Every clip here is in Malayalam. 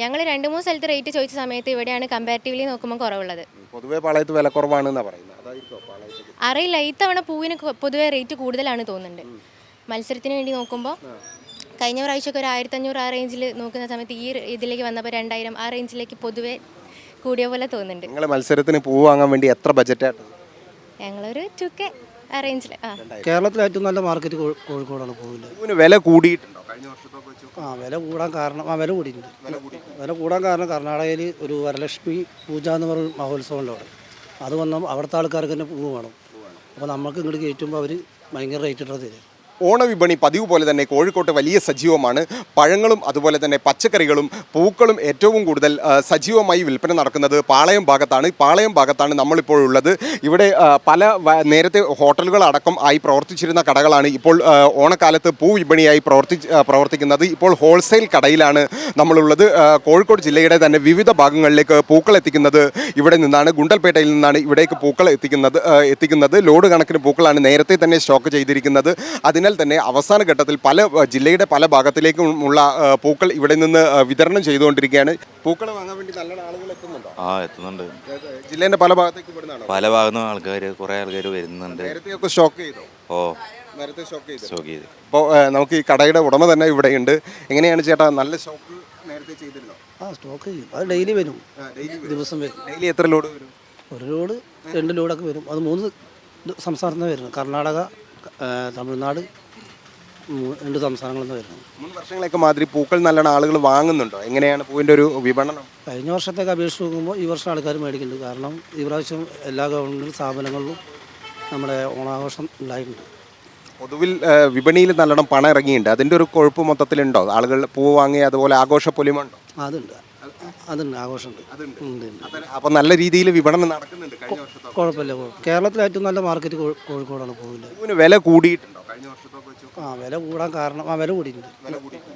ഞങ്ങൾ 2-3 സ്ഥലത്ത് റേറ്റ് ചോദിച്ച സമയത്ത് ഇവിടെയാണ് കമ്പാരിറ്റീവ്ലി നോക്കുമ്പോൾ കുറവുള്ളത്. പൊതുവേ പാളയത്ത് വില കുറവാണെന്നാണ് പറയുന്നത്. അതായിരിക്കോ പാളയത്ത്? അറിയില്ല, ഇത്തവണ പൂവിന് പൊതുവേ റേറ്റ് കൂടുതലാണ് തോന്നുന്നുണ്ട്. മത്സരത്തിന് വേണ്ടി നോക്കുമ്പോൾ കഴിഞ്ഞ പ്രാവശ്യമൊക്കെ ഒരു 1500 ആ റേഞ്ചിൽ നോക്കുന്ന സമയത്ത് ഈ ഇതിലേക്ക് വന്നപ്പോൾ 2000 ആ റേഞ്ചിലേക്ക് പൊതുവേ കൂടിയ പോലെ തോന്നുന്നുണ്ട്. നിങ്ങൾ മത്സരത്തിന് പൂ വാങ്ങാൻ വേണ്ടി എത്ര ബജറ്റാണ്? ഞങ്ങളൊരു 2K ആ റേഞ്ചിൽ. കേരളത്തിലെ ഏറ്റവും നല്ല മാർക്കറ്റ് കോഴിക്കോടാണ് പൂവിൻ്റെ. പൂവിന് വില കൂടിയിട്ടുണ്ടോ കഴിഞ്ഞ വർഷത്തൊക്കെ വെച്ച്? വില കൂടാൻ കാരണം വില കൂടിയിട്ടുണ്ട്. വില കൂടാൻ കാരണം കർണാടകയിൽ ഒരു വരലക്ഷ്മി പൂജ എന്ന് പറഞ്ഞ മഹോത്സവം ഉണ്ട് അവിടെ. അത് വന്നാൽ അവിടുത്തെ ആൾക്കാർക്ക് തന്നെ പൂവ് വേണം. അപ്പോൾ നമുക്ക് ഇങ്ങോട്ട് കയറ്റുമ്പോൾ അവർ ഭയങ്കര റേറ്റ് ഇട്ടത് തരും. ഓണവിപണി പതിവ് പോലെ തന്നെ കോഴിക്കോട്ട് വലിയ സജീവമാണ്. പഴങ്ങളും അതുപോലെ തന്നെ പച്ചക്കറികളും പൂക്കളും ഏറ്റവും കൂടുതൽ സജീവമായി വിൽപ്പന നടക്കുന്നത് പാളയം ഭാഗത്താണ് നമ്മളിപ്പോൾ ഉള്ളത്. ഇവിടെ നേരത്തെ ഹോട്ടലുകളടക്കം ആയി പ്രവർത്തിച്ചിരുന്ന കടകളാണ് ഇപ്പോൾ ഓണക്കാലത്ത് പൂ വിപണിയായി പ്രവർത്തിക്കുന്നത്. ഇപ്പോൾ ഹോൾസെയിൽ കടയിലാണ് നമ്മളുള്ളത്. കോഴിക്കോട് ജില്ലയുടെ തന്നെ വിവിധ ഭാഗങ്ങളിലേക്ക് പൂക്കൾ എത്തിക്കുന്നത് ഇവിടെ നിന്നാണ്. ഗുണ്ടൽപേട്ടയിൽ നിന്നാണ് ഇവിടേക്ക് പൂക്കൾ എത്തിക്കുന്നത്. ലോഡ് കണക്കിന് പൂക്കളാണ് നേരത്തെ തന്നെ സ്റ്റോക്ക് ചെയ്തിരിക്കുന്നത്. അതിനാൽ തന്നെ അവസാന ഘട്ടത്തിൽ ജില്ലയുടെ പല ഭാഗത്തിലേക്കുമുള്ള പൂക്കൾ ഇവിടെ നിന്ന് വിതരണം ചെയ്തുകൊണ്ടിരിക്കുകയാണ്. പൂക്കൾ വാങ്ങാൻ വേണ്ടി നല്ല ആളുകൾ എത്തുന്നുണ്ടോ? എത്തുന്നുണ്ട്. ജില്ലേന്റെ പല ഭാഗത്തേക്ക് പല ഭാഗത്തും കുറെ ആൾക്കാർ വരുന്നുണ്ട്. നേരത്തെ സ്റ്റോക്ക് ചെയ്തോ? നേരത്തെ സ്റ്റോക്ക് ചെയ്തു. അപ്പോൾ നമുക്ക് ഈ കടയുടെ ഉടമ തന്നെ ഇവിടെയുണ്ട്. എങ്ങനെയാണ് ചേട്ടാ, നല്ല സ്റ്റോക്ക് നേരത്തെ ചെയ്തിരുന്നോ? സ്റ്റോക്ക് ചെയ്യും. അത് ഡെയിലി വരും, ദിവസം വരും. ഡെയിലി എത്ര ലോഡ് വരും? ഒരു ലോഡ് 2 ലോഡൊക്കെ വരും. അത് 3 സംസ്ഥാനത്ത് നിന്ന് വരുന്നത്. കർണാടക, തമിഴ്നാട്, 2 സംസ്ഥാനങ്ങളിൽ നിന്ന് വരുന്നത്. മുൻ വർഷങ്ങളൊക്കെ മാതിരി പൂക്കൾ നല്ലോണം ആളുകൾ വാങ്ങുന്നുണ്ടോ? എങ്ങനെയാണ് പൂവിൻ്റെ ഒരു വിപണനം? കഴിഞ്ഞ വർഷത്തേക്ക് അപേക്ഷിച്ച് നോക്കുമ്പോൾ ഈ വർഷം ആൾക്കാർ മേടിക്കുന്നുണ്ട്. കാരണം ഈ പ്രാവശ്യം എല്ലാ ഗവൺമെൻറ് സ്ഥാപനങ്ങളിലും നമ്മുടെ ഓണാഘോഷം ഉണ്ടായിട്ടുണ്ട്. പൊതുവിൽ വിപണിയിൽ നല്ലോണം പണം ഇറങ്ങിയിട്ടുണ്ട്. അതിൻ്റെ ഒരു കൊഴുപ്പ് മൊത്തത്തിലുണ്ടോ? ആളുകൾ പൂ വാങ്ങി അതുപോലെ ആഘോഷ പൊലിമുണ്ടോ? അതുണ്ട്, ആഘോഷമുണ്ട്. അപ്പം നല്ല രീതിയിൽ വിപണനം നടക്കുന്നുണ്ട്. കുഴപ്പമില്ല. കേരളത്തിലെ ഏറ്റവും നല്ല മാർക്കറ്റ് കോഴിക്കോടാണ് പൂവിൻ്റെ. പൂവിന് വില കൂടിയിട്ടുണ്ടോ കഴിഞ്ഞ വർഷത്തൊക്കെ വെച്ച്? വില കൂടാൻ കാരണം വില കൂടിയിട്ടുണ്ട്.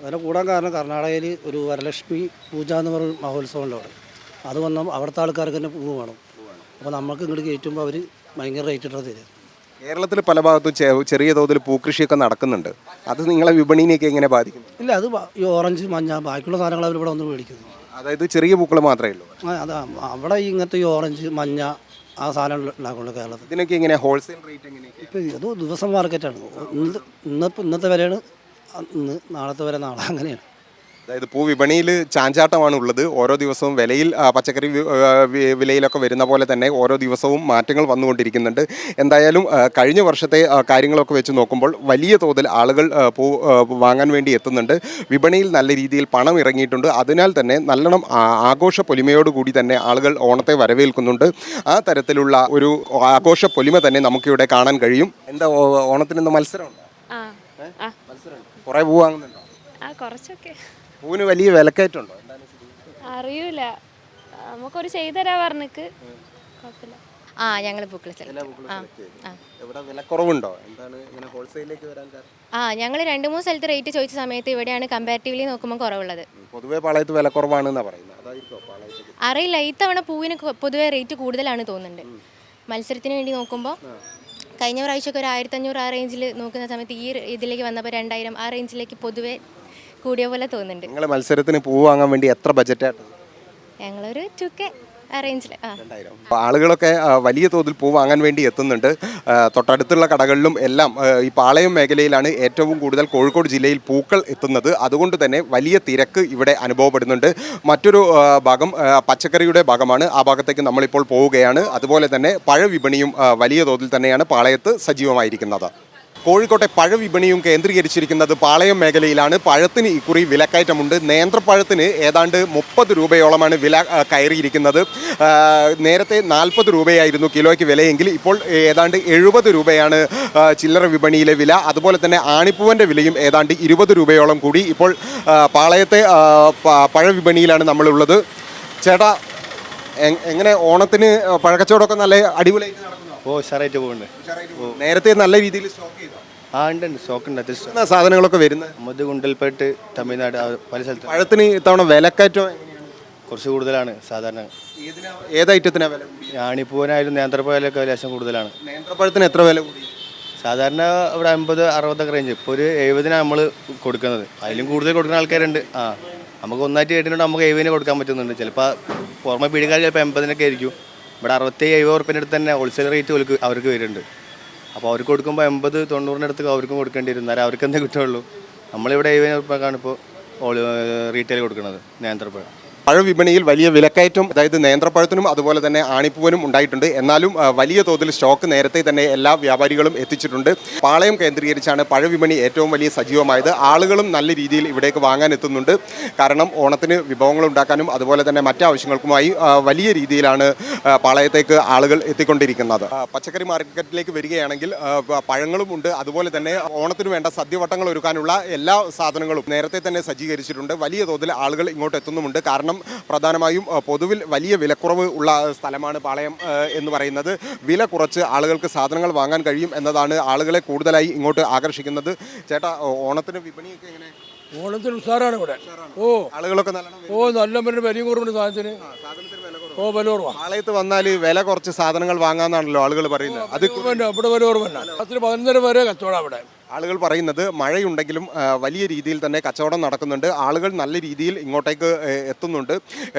വില കൂടാൻ കാരണം കർണാടകയിൽ ഒരു വരലക്ഷ്മി പൂജ എന്ന് പറഞ്ഞ മഹോത്സവം ഉണ്ട് അവിടെ. അത് വന്നാൽ അവിടുത്തെ ആൾക്കാർക്ക് തന്നെ പൂവ് വേണം. അപ്പോൾ നമുക്ക് ഇങ്ങോട്ട് കയറ്റുമ്പോൾ അവർ ഭയങ്കര റേറ്റ് ഇട്ടത് തരും. കേരളത്തിൽ പല ഭാഗത്തും ചെറിയ തോതിൽ പൂക്കൃഷിയൊക്കെ നടക്കുന്നുണ്ട്. അത് നിങ്ങളെ വിപണിനെയൊക്കെ എങ്ങനെ ബാധിക്കുന്നു? ഇല്ല, അത് ഈ ഓറഞ്ച്, മഞ്ഞ, ബാക്കിയുള്ള സാധനങ്ങൾ അവരിവിടെ വന്ന് മേടിക്കുന്നു. അതായത് ചെറിയ പൂക്കൾ മാത്രമേ ഉള്ളൂ? അതാ അവിടെ ഇങ്ങനത്തെ ഈ ഓറഞ്ച്, മഞ്ഞ ആ സാധനം ഉണ്ടാക്കുള്ളൂ കേരളത്തിൽ. ഇതിനൊക്കെ എങ്ങനെ ഹോൾസെയിൽ റേറ്റ് എങ്ങനെയൊക്കെ? ഇപ്പം അത് ദിവസം മാർക്കറ്റാണ്. ഇന്നത്തെ വിലയാണ് നാളത്തെ വില നാളെ, അങ്ങനെയാണ്. അതായത് പൂ വിപണിയിൽ ചാഞ്ചാട്ടമാണ് ഉള്ളത്. ഓരോ ദിവസവും വിലയിൽ പച്ചക്കറി വിലയിലൊക്കെ വരുന്ന പോലെ തന്നെ ഓരോ ദിവസവും മാറ്റങ്ങൾ വന്നുകൊണ്ടിരിക്കുന്നുണ്ട്. എന്തായാലും കഴിഞ്ഞ വർഷത്തെ കാര്യങ്ങളൊക്കെ വെച്ച് നോക്കുമ്പോൾ വലിയ തോതിൽ ആളുകൾ പൂ വാങ്ങാൻ വേണ്ടി എത്തുന്നുണ്ട്. വിപണിയിൽ നല്ല രീതിയിൽ പണം ഇറങ്ങിയിട്ടുണ്ട്. അതിനാൽ തന്നെ നല്ലോണം ആഘോഷ പൊലിമയോടുകൂടി തന്നെ ആളുകൾ ഓണത്തെ വരവേൽക്കുന്നുണ്ട്. ആ തരത്തിലുള്ള ഒരു ആഘോഷ പൊലിമ തന്നെ നമുക്കിവിടെ കാണാൻ കഴിയും. എന്താ ഓണത്തിന് മത്സരമുണ്ടോ? മത്സരമുണ്ട്. കുറേ പൂ വാങ്ങുന്നുണ്ടോ? കുറച്ചൊക്കെ. പൂവിന് വലിയ വിലക്കയറ്റുണ്ടോ? അറിയൂല, നമുക്കൊരു ചെയ്തരാ പറഞ്ഞിക്ക്. കുഴപ്പമില്ല. ഞങ്ങൾ പൂക്കൾ വിലക്കുറവുണ്ടോ? എന്താണ് ഇങ്ങനെ ഹോൾസെയിലേക്ക് വരാൻ കാരണം? ഞങ്ങൾ 2-3 സ്ഥലത്ത് റേറ്റ് ചോദിച്ച സമയത്ത് ഇവിടെയാണ് കമ്പാരിറ്റീവ്ലി നോക്കുമ്പോൾ കുറവുള്ളത്. പൊതുവേ പാളയത്ത് വില കുറവാണെന്നാണ് പറയുന്നത്. അതായിരിക്കോ പാളയത്ത്? അറിയില്ല, ഇത്തവണ പൂവിന് പൊതുവേ റേറ്റ് കൂടുതലാണ് തോന്നുന്നുണ്ട്. മത്സരത്തിന് വേണ്ടി നോക്കുമ്പോൾ കഴിഞ്ഞ പ്രാവശ്യമൊക്കെ ഒരു 1500 ആ റേഞ്ചിൽ നോക്കുന്ന സമയത്ത് ഈ ഇതിലേക്ക് വന്നപ്പോൾ 2000 ആ റേഞ്ചിലേക്ക് പൊതുവേ കൂടിയ പോലെ തോന്നുന്നുണ്ട്. നിങ്ങൾ മത്സരത്തിന് പൂ വാങ്ങാൻ വേണ്ടി എത്ര ബജറ്റാണ്? ഞങ്ങളൊരു 2K ആ റേഞ്ചിൽ. ആളുകളൊക്കെ വലിയ തോതിൽ പൂ വാങ്ങാൻ വേണ്ടി എത്തുന്നുണ്ട്. തൊട്ടടുത്തുള്ള കടകളിലും എല്ലാം ഈ പാളയം മേഖലയിലാണ് ഏറ്റവും കൂടുതൽ കോഴിക്കോട് ജില്ലയിൽ പൂക്കൾ എത്തുന്നത്. അതുകൊണ്ട് തന്നെ വലിയ തിരക്ക് ഇവിടെ അനുഭവപ്പെടുന്നുണ്ട്. മറ്റൊരു ഭാഗം പച്ചക്കറിയുടെ ഭാഗമാണ്. ആ ഭാഗത്തേക്ക് നമ്മളിപ്പോൾ പോവുകയാണ്. അതുപോലെ തന്നെ പഴവിപണിയും വലിയ തോതിൽ തന്നെയാണ് പാളയത്ത് സജീവമായിരിക്കുന്നത്. കോഴിക്കോട്ടെ പഴവിപണിയും കേന്ദ്രീകരിച്ചിരിക്കുന്നത് പാളയം മേഖലയിലാണ്. പഴത്തിന് ഇക്കുറി വിലക്കയറ്റമുണ്ട്. നേന്ത്രപ്പഴത്തിന് ഏതാണ്ട് 30 രൂപയോളമാണ് വില കയറിയിരിക്കുന്നത്. നേരത്തെ 40 രൂപയായിരുന്നു കിലോയ്ക്ക് വിലയെങ്കിൽ ഇപ്പോൾ ഏതാണ്ട് 70 രൂപയാണ് ചില്ലറ വിപണിയിലെ വില. അതുപോലെ തന്നെ ആണിപ്പൂവൻ്റെ വിലയും ഏതാണ്ട് 20 രൂപയോളം കൂടി. ഇപ്പോൾ പാളയത്തെ പഴവിപണിയിലാണ് നമ്മളുള്ളത്. ചേട്ടാ, എങ്ങനെ ഓണത്തിന് പഴക്കച്ചവടമൊക്കെ നല്ല അടിപൊളിയായിട്ട് നടക്കുന്നു? ഉഷാറായിട്ട് പോകുന്നുണ്ട്. നേരത്തെ നല്ല രീതിയിൽ സ്റ്റോക്ക് ചെയ്തു? ഉണ്ട്, സ്റ്റോക്ക് ഉണ്ട്. സാധനങ്ങളൊക്കെ വരുന്നത് ഗുണ്ടൽപേട്ട്, തമിഴ്നാട്, പല സ്ഥലത്തും. പഴത്തിന് ഇത്തവണ വിലക്കയറ്റം കുറച്ച് കൂടുതലാണ് സാധാരണ. ഏത് ഐറ്റത്തിനാണ് വില? ഞാണിപ്പൂവിനായാലും നേന്ത്രപ്പഴമൊക്കെ ലേശം കൂടുതലാണ്. നേന്ത്രപ്പഴത്തിന് എത്ര വില കൂടി? സാധാരണ ഇവിടെ 50-60 റേഞ്ച്. ഇപ്പോൾ ഒരു 70 നമ്മൾ കൊടുക്കുന്നത്. അതിലും കൂടുതൽ കൊടുക്കുന്ന ആൾക്കാരുണ്ട്. നമുക്ക് ഒന്നായിട്ട് കേട്ടിട്ടുണ്ട് നമുക്ക് 70 കൊടുക്കാൻ പറ്റുന്നുണ്ട്. ചിലപ്പോൾ പുറമെ പീടികാർ ചിലപ്പോൾ 80 ആയിരിക്കും. ഇവിടെ 60-70 റുപ്യൻ്റെ അടുത്ത് തന്നെ ഹോൾസെയിൽ റേറ്റ് അവർക്ക് വരുന്നുണ്ട്. അപ്പോൾ അവർക്ക് കൊടുക്കുമ്പോൾ 80-90 അടുത്ത് അവർക്കും കൊടുക്കേണ്ടി വരും. എന്നാലും അവർക്ക് എന്തേ കിട്ടുള്ളൂ. നമ്മളിവിടെ 70 റുപ്യക്കാണ് ഇപ്പോൾ റീറ്റെയിൽ കൊടുക്കുന്നത് നേന്ത്രപ്പഴം. പഴവിപണിയിൽ വലിയ വിലക്കയറ്റം, അതായത് നേന്ത്രപ്പഴത്തിനും അതുപോലെ തന്നെ ആണിപ്പൂവനും ഉണ്ടായിട്ടുണ്ട്. എന്നാലും വലിയ തോതിൽ സ്റ്റോക്ക് നേരത്തെ തന്നെ എല്ലാ വ്യാപാരികളും എത്തിച്ചിട്ടുണ്ട്. പാളയം കേന്ദ്രീകരിച്ചാണ് പഴവിപണി ഏറ്റവും വലിയ സജീവമായത്. ആളുകളും നല്ല രീതിയിൽ ഇവിടേക്ക് വാങ്ങാൻ എത്തുന്നുണ്ട്. കാരണം ഓണത്തിന് വിഭവങ്ങൾ ഉണ്ടാക്കാനും അതുപോലെ തന്നെ മറ്റാവശ്യങ്ങൾക്കുമായി വലിയ രീതിയിലാണ് പാളയത്തേക്ക് ആളുകൾ എത്തിക്കൊണ്ടിരിക്കുന്നത്. പച്ചക്കറി മാർക്കറ്റിലേക്ക് വരികയാണെങ്കിൽ പഴങ്ങളും ഉണ്ട്. അതുപോലെ തന്നെ ഓണത്തിന് വേണ്ട സദ്യവട്ടങ്ങൾ ഒരുക്കാനുള്ള എല്ലാ സാധനങ്ങളും നേരത്തെ തന്നെ സജ്ജീകരിച്ചിട്ടുണ്ട്. വലിയ തോതിൽ ആളുകൾ ഇങ്ങോട്ട് എത്തുന്നുമുണ്ട്. കാരണം പ്രധാനമായും പൊതുവിൽ വലിയ വിലക്കുറവ് ഉള്ള സ്ഥലമാണ് പാളയം എന്ന് പറയുന്നത്. വില കുറച്ച് ആളുകൾക്ക് സാധനങ്ങൾ വാങ്ങാൻ കഴിയും എന്നതാണ് ആളുകളെ കൂടുതലായി ഇങ്ങോട്ട് ആകർഷിക്കുന്നത്. ചേട്ടാ, ഓണത്തിന് വിപണിയൊക്കെ എങ്ങനെ? ഓണത്തിന് ഉഷാറാണ് ഇവിടെ. ആളുകളൊക്കെ നല്ല വിലയും കുറവുണ്ട് സാധനത്തിന്. വില കുറവാ. പാളയത്ത് വന്നാൽ വില കുറച്ച് സാധനങ്ങൾ വാങ്ങാന്നാണല്ലോ ആളുകൾ പറയുന്നത്. അത് ഇവിടെ വില കുറവല്ല. 11:30 വരെ കച്ചവടം അവിടെ. ആളുകൾ പറയുന്നത് മഴയുണ്ടെങ്കിലും വലിയ രീതിയിൽ തന്നെ കച്ചവടം നടക്കുന്നുണ്ട്. ആളുകൾ നല്ല രീതിയിൽ ഇങ്ങോട്ടേക്ക് എത്തുന്നുണ്ട്.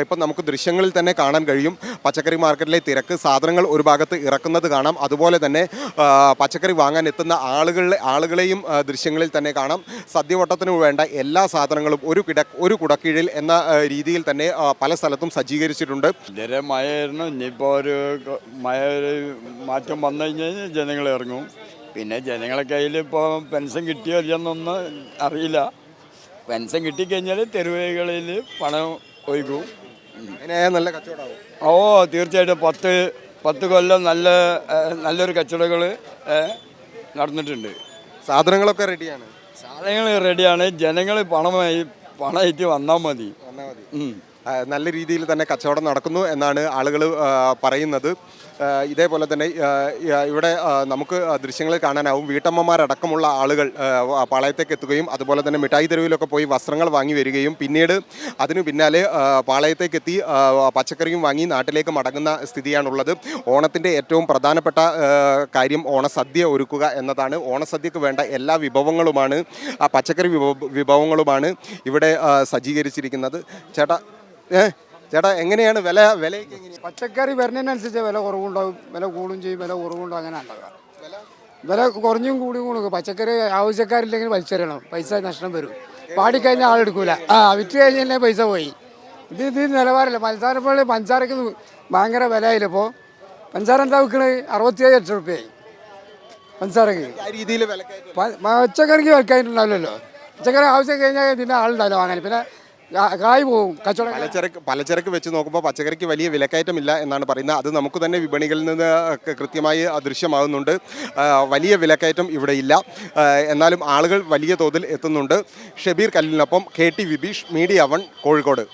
ഇപ്പം നമുക്ക് ദൃശ്യങ്ങളിൽ തന്നെ കാണാൻ കഴിയും. പച്ചക്കറി മാർക്കറ്റിലെ തിരക്ക്, സാധനങ്ങൾ ഒരു ഭാഗത്ത് ഇറക്കുന്നത് കാണാം. അതുപോലെ തന്നെ പച്ചക്കറി വാങ്ങാൻ എത്തുന്ന ആളുകളെയും ദൃശ്യങ്ങളിൽ തന്നെ കാണാം. സദ്യവട്ടത്തിന് വേണ്ട എല്ലാ സാധനങ്ങളും ഒരു കുടക്കീഴിൽ എന്ന രീതിയിൽ തന്നെ പല സ്ഥലത്തും സജ്ജീകരിച്ചിട്ടുണ്ട്. ഇതുവരെ മഴയായിരുന്നു. ഇനിയിപ്പോൾ മഴ മാറ്റം വന്നു കഴിഞ്ഞാൽ ജനങ്ങൾ ഇറങ്ങും. പിന്നെ ജനങ്ങളെ കയ്യിൽ ഇപ്പോൾ പെൻഷൻ കിട്ടിയോ ഇല്ലെന്നൊന്നും അറിയില്ല. പെൻഷൻ കിട്ടിക്കഴിഞ്ഞാൽ തെരുവുകളിൽ പണം ഒഴുകും. നല്ല കച്ചവടമാവും. തീർച്ചയായിട്ടും 10 കൊല്ലം നല്ലൊരു കച്ചവടങ്ങൾ നടന്നിട്ടുണ്ട്. സാധനങ്ങളൊക്കെ റെഡിയാണ്. സാധനങ്ങൾ റെഡിയാണ്. ജനങ്ങൾ പണമായിട്ട് വന്നാൽ മതി. നല്ല രീതിയിൽ തന്നെ കച്ചവടം നടക്കുന്നു എന്നാണ് ആളുകൾ പറയുന്നത്. ഇതേപോലെ തന്നെ ഇവിടെ നമുക്ക് ദൃശ്യങ്ങളിൽ കാണാനാവും. വീട്ടമ്മമാരടക്കമുള്ള ആളുകൾ പാളയത്തേക്ക് എത്തുകയും അതുപോലെ തന്നെ മിഠായി തെരുവിലൊക്കെ പോയി വസ്ത്രങ്ങൾ വാങ്ങി വരികയും പിന്നീട് അതിനു പിന്നാലെ പാളയത്തേക്ക് എത്തി പച്ചക്കറിയും വാങ്ങി നാട്ടിലേക്ക് മടങ്ങുന്ന സ്ഥിതിയാണുള്ളത്. ഓണത്തിൻ്റെ ഏറ്റവും പ്രധാനപ്പെട്ട കാര്യം ഓണസദ്യ ഒരുക്കുക എന്നതാണ്. ഓണസദ്യക്ക് വേണ്ട എല്ലാ വിഭവങ്ങളുമാണ്, പച്ചക്കറി വിഭവങ്ങളുമാണ് ഇവിടെ സജ്ജീകരിച്ചിരിക്കുന്നത്. ചേട്ടാ എങ്ങനെയാണ് വിലയൊക്കെ എങ്ങനെയാണ്? പച്ചക്കറി വരുന്നതിനനുസരിച്ച് വില കുറവുണ്ടാവും, വില കൂടും ചെയ്യും, വില കുറവുണ്ടാവും. അങ്ങനെ ഉണ്ടാവുക. വില കുറഞ്ഞും കൂടിയും കൂടും. പച്ചക്കറി ആവശ്യക്കാരില്ലെങ്കിൽ വലിച്ചെറിയണം, പൈസ നഷ്ടം വരും. പാടിക്കഴിഞ്ഞാൽ ആളെടുക്കൂല. വിറ്റ് കഴിഞ്ഞാൽ പൈസ പോയി. ഇത് നിലവാരമില്ല. പഞ്ചാരക്ക് ഭയങ്കര വിലയില്ല. ഇപ്പോൾ പഞ്ചാര എന്താ വിൽക്കണത്? 67 ലക്ഷം റുപ്യയായി പഞ്ചാരക്ക്. പച്ചക്കറിക്ക് വിൽക്കാനുണ്ടാവില്ലല്ലോ. പച്ചക്കറി ആവശ്യം കഴിഞ്ഞാൽ പിന്നെ ആളുണ്ടാവില്ല വാങ്ങാൻ. പിന്നെ കായ് പോവും കച്ചവടം. പലചരക്ക് വെച്ച് നോക്കുമ്പോൾ പച്ചക്കറിക്ക് വലിയ വിലക്കയറ്റമില്ല എന്നാണ് പറയുന്നത്. അത് നമുക്ക് തന്നെ വിപണികളിൽ നിന്ന് കൃത്യമായി ദൃശ്യമാകുന്നുണ്ട്. വലിയ വിലക്കയറ്റം ഇവിടെ ഇല്ല. എന്നാലും ആളുകൾ വലിയ തോതിൽ എത്തുന്നുണ്ട്. ഷബീർ കല്ലിനൊപ്പം KT വിബീഷ്, മീഡിയ 1 കോഴിക്കോട്.